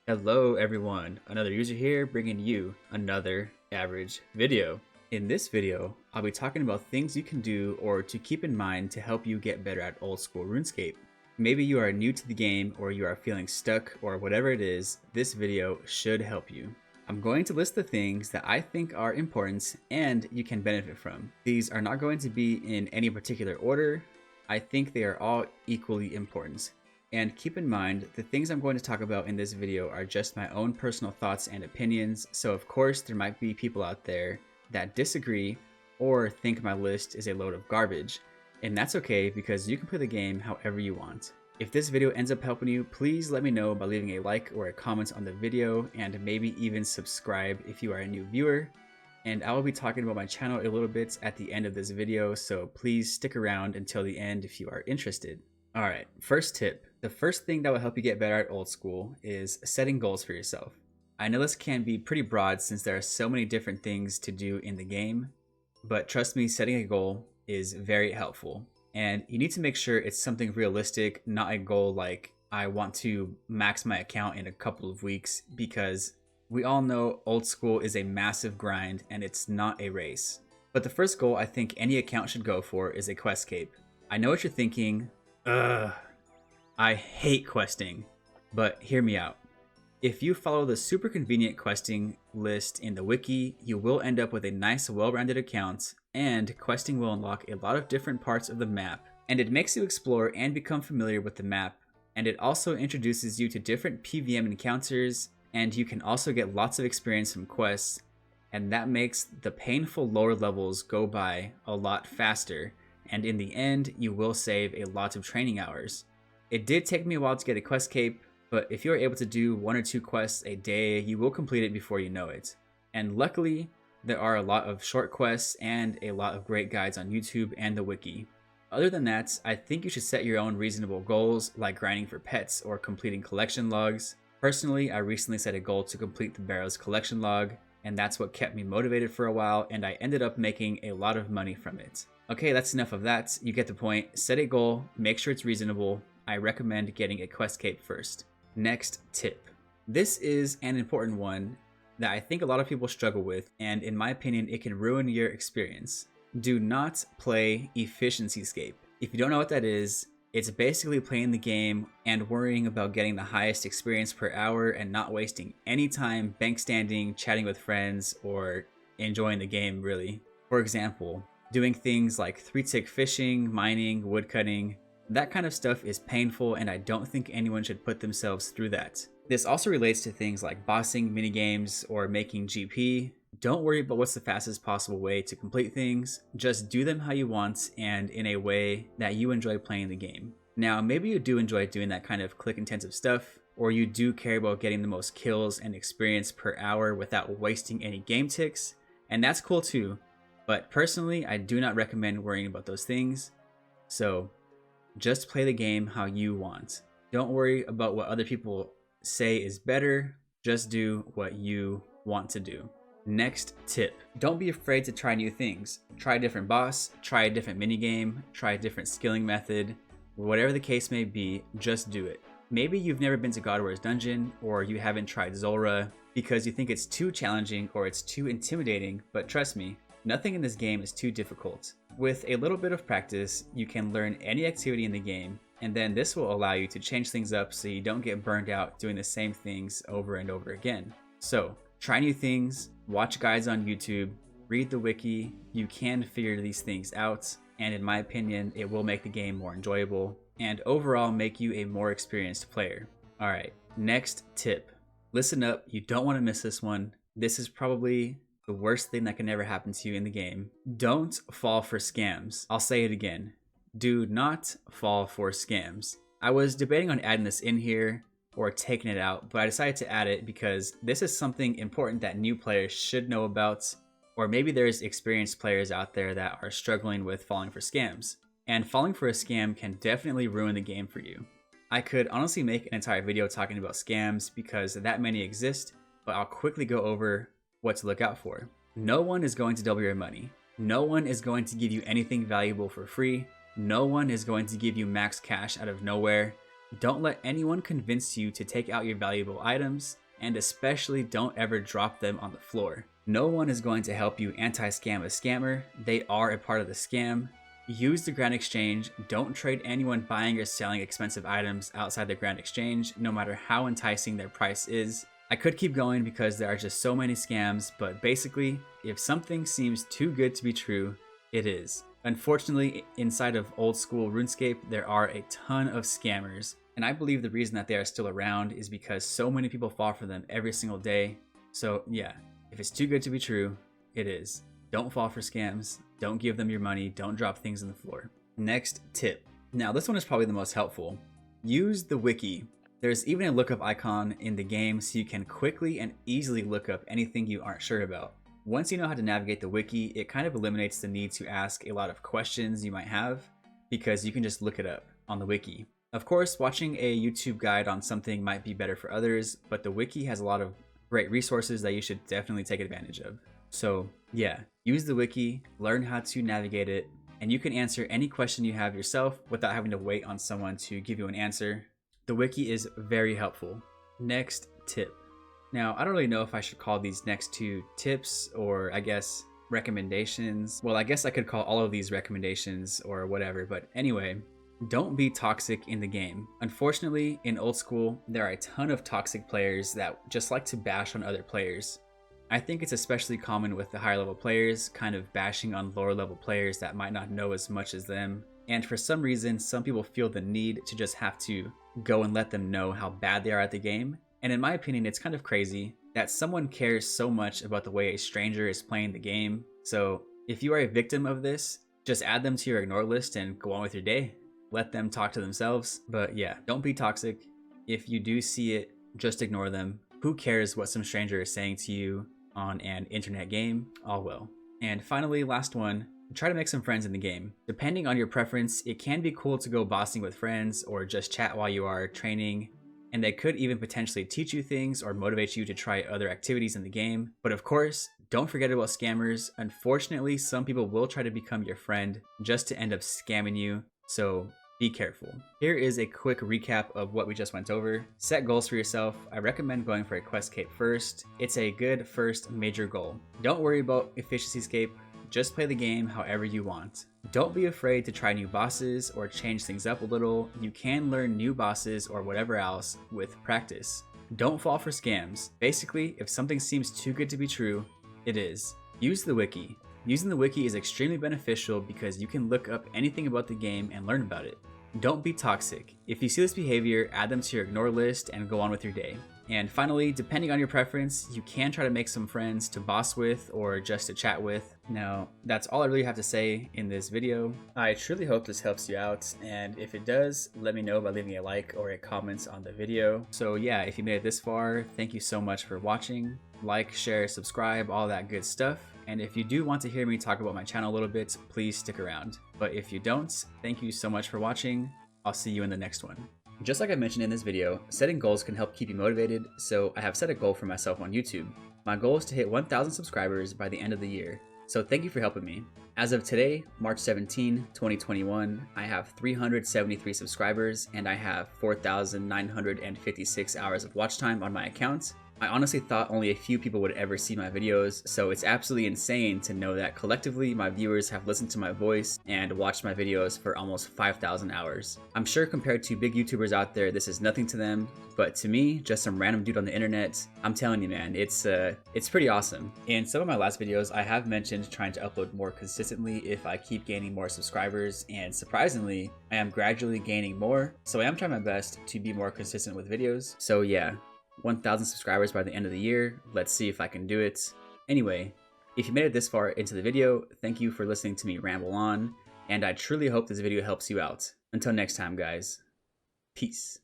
Hello everyone, another user here bringing you another average video. In this video, I'll be talking about things you can do or to keep in mind to help you get better at Old School RuneScape. Maybe you are new to the game or you are feeling stuck or whatever it is, this video should help you. I'm going to list the things that I think are important and you can benefit from. These are not going to be in any particular order. I think they are all equally important. And keep in mind, the things I'm going to talk about in this video are just my own personal thoughts and opinions, so of course there might be people out there that disagree or think my list is a load of garbage. And that's okay because you can play the game however you want. If this video ends up helping you, please let me know by leaving a like or a comment on the video and maybe even subscribe if you are a new viewer. And I will be talking about my channel a little bit at the end of this video, so please stick around until the end if you are interested. Alright, first tip. The first thing that will help you get better at Old School is setting goals for yourself. I know this can be pretty broad since there are so many different things to do in the game, but trust me, setting a goal is very helpful. And you need to make sure it's something realistic, not a goal like I want to max my account in a couple of weeks, because we all know Old School is a massive grind and it's not a race. But the first goal I think any account should go for is a quest cape. I know what you're thinking, I hate questing, but hear me out. If you follow the super convenient questing list in the wiki, you will end up with a nice well-rounded account, and questing will unlock a lot of different parts of the map, and it makes you explore and become familiar with the map, and it also introduces you to different PvM encounters, and you can also get lots of experience from quests, and that makes the painful lower levels go by a lot faster, and in the end, you will save a lot of training hours. It did take me a while to get a quest cape, but if you're able to do 1 or 2 quests a day, you will complete it before you know it. And luckily, there are a lot of short quests and a lot of great guides on YouTube and the wiki. Other than that, I think you should set your own reasonable goals like grinding for pets or completing collection logs. Personally, I recently set a goal to complete the Barrows collection log, and that's what kept me motivated for a while, and I ended up making a lot of money from it. Okay, that's enough of that. You get the point. Set a goal, make sure it's reasonable. I recommend getting a quest cape first. Next tip. This is an important one that I think a lot of people struggle with, and in my opinion, it can ruin your experience. Do not play efficiency-scape. If you don't know what that is, it's basically playing the game and worrying about getting the highest experience per hour and not wasting any time bank standing, chatting with friends, or enjoying the game really. For example, doing things like 3-tick fishing, mining, woodcutting. That kind of stuff is painful and I don't think anyone should put themselves through that. This also relates to things like bossing, minigames, or making GP. Don't worry about what's the fastest possible way to complete things. Just do them how you want and in a way that you enjoy playing the game. Now, maybe you do enjoy doing that kind of click-intensive stuff, or you do care about getting the most kills and experience per hour without wasting any game ticks, and that's cool too. But personally, I do not recommend worrying about those things. So just play the game how you want. Don't worry about what other people say is better. Just do what you want to do. Next tip. Don't be afraid to try new things. Try a different boss, try a different minigame, try a different skilling method. Whatever the case may be, just do it. Maybe you've never been to God War's dungeon, or you haven't tried Zulrah because you think it's too challenging or it's too intimidating, but trust me, nothing in this game is too difficult. With a little bit of practice, you can learn any activity in the game, and then this will allow you to change things up so you don't get burned out doing the same things over and over again. So, try new things, watch guides on YouTube, read the wiki. You can figure these things out, and in my opinion, it will make the game more enjoyable and overall make you a more experienced player. Alright, next tip. Listen up, you don't want to miss this one. This is probably the worst thing that can ever happen to you in the game. Don't fall for scams. I'll say it again. Do not fall for scams. I was debating on adding this in here or taking it out, but I decided to add it because this is something important that new players should know about, or maybe there's experienced players out there that are struggling with falling for scams. And falling for a scam can definitely ruin the game for you. I could honestly make an entire video talking about scams because that many exist, but I'll quickly go over what to look out for. No one is going to double your money. No one is going to give you anything valuable for free. No one is going to give you max cash out of nowhere. Don't let anyone convince you to take out your valuable items, and especially don't ever drop them on the floor. No one is going to help you anti-scam a scammer. They are a part of the scam. Use the Grand Exchange. Don't trade anyone buying or selling expensive items outside the Grand Exchange, no matter how enticing their price is. I could keep going because there are just so many scams, but basically, if something seems too good to be true, it is. Unfortunately, inside of Old School RuneScape, there are a ton of scammers, and I believe the reason that they are still around is because so many people fall for them every single day. So yeah, if it's too good to be true, it is. Don't fall for scams, don't give them your money, don't drop things on the floor. Next tip. Now this one is probably the most helpful. Use the wiki. There's even a lookup icon in the game so you can quickly and easily look up anything you aren't sure about. Once you know how to navigate the wiki, it kind of eliminates the need to ask a lot of questions you might have because you can just look it up on the wiki. Of course, watching a YouTube guide on something might be better for others, but the wiki has a lot of great resources that you should definitely take advantage of. So yeah, use the wiki, learn how to navigate it, and you can answer any question you have yourself without having to wait on someone to give you an answer. The wiki is very helpful. Next tip. Now, I don't really know if I should call these next two tips or I guess recommendations. Well, I guess I could call all of these recommendations or whatever, but anyway, don't be toxic in the game. Unfortunately, in Old School, there are a ton of toxic players that just like to bash on other players. I think it's especially common with the higher level players, kind of bashing on lower level players that might not know as much as them. And for some reason, some people feel the need to just have to go and let them know how bad they are at the game. And in my opinion, it's kind of crazy that someone cares so much about the way a stranger is playing the game. So if you are a victim of this, just add them to your ignore list and go on with your day. Let them talk to themselves. But yeah, don't be toxic. If you do see it, just ignore them. Who cares what some stranger is saying to you on an internet game? All well. And finally, last one, try to make some friends in the game. Depending on your preference, it can be cool to go bossing with friends or just chat while you are training. And they could even potentially teach you things or motivate you to try other activities in the game. But of course, don't forget about scammers. Unfortunately, some people will try to become your friend just to end up scamming you. So be careful. Here is a quick recap of what we just went over. Set goals for yourself. I recommend going for a quest cape first. It's a good first major goal. Don't worry about efficiency scape. Just play the game however you want. Don't be afraid to try new bosses or change things up a little. You can learn new bosses or whatever else with practice. Don't fall for scams. Basically, if something seems too good to be true, it is. Use the wiki. Using the wiki is extremely beneficial because you can look up anything about the game and learn about it. Don't be toxic. If you see this behavior, add them to your ignore list and go on with your day. And finally, depending on your preference, you can try to make some friends to boss with or just to chat with. Now, that's all I really have to say in this video. I truly hope this helps you out, and if it does, let me know by leaving a like or a comment on the video. So yeah, if you made it this far, thank you so much for watching. Like, share, subscribe, all that good stuff. And if you do want to hear me talk about my channel a little bit, please stick around. But if you don't, thank you so much for watching. I'll see you in the next one. Just like I mentioned in this video, setting goals can help keep you motivated, so I have set a goal for myself on YouTube. My goal is to hit 1,000 subscribers by the end of the year, so thank you for helping me. As of today, March 17, 2021, I have 373 subscribers and I have 4,956 hours of watch time on my account. I honestly thought only a few people would ever see my videos, so it's absolutely insane to know that collectively my viewers have listened to my voice and watched my videos for almost 5,000 hours. I'm sure compared to big YouTubers out there, this is nothing to them, but to me, just some random dude on the internet, I'm telling you man, it's pretty awesome. In some of my last videos, I have mentioned trying to upload more consistently if I keep gaining more subscribers, and surprisingly, I am gradually gaining more, so I am trying my best to be more consistent with videos. So yeah, 1,000 subscribers by the end of the year. Let's see if I can do it. Anyway, if you made it this far into the video, thank you for listening to me ramble on, and I truly hope this video helps you out. Until next time, guys. Peace.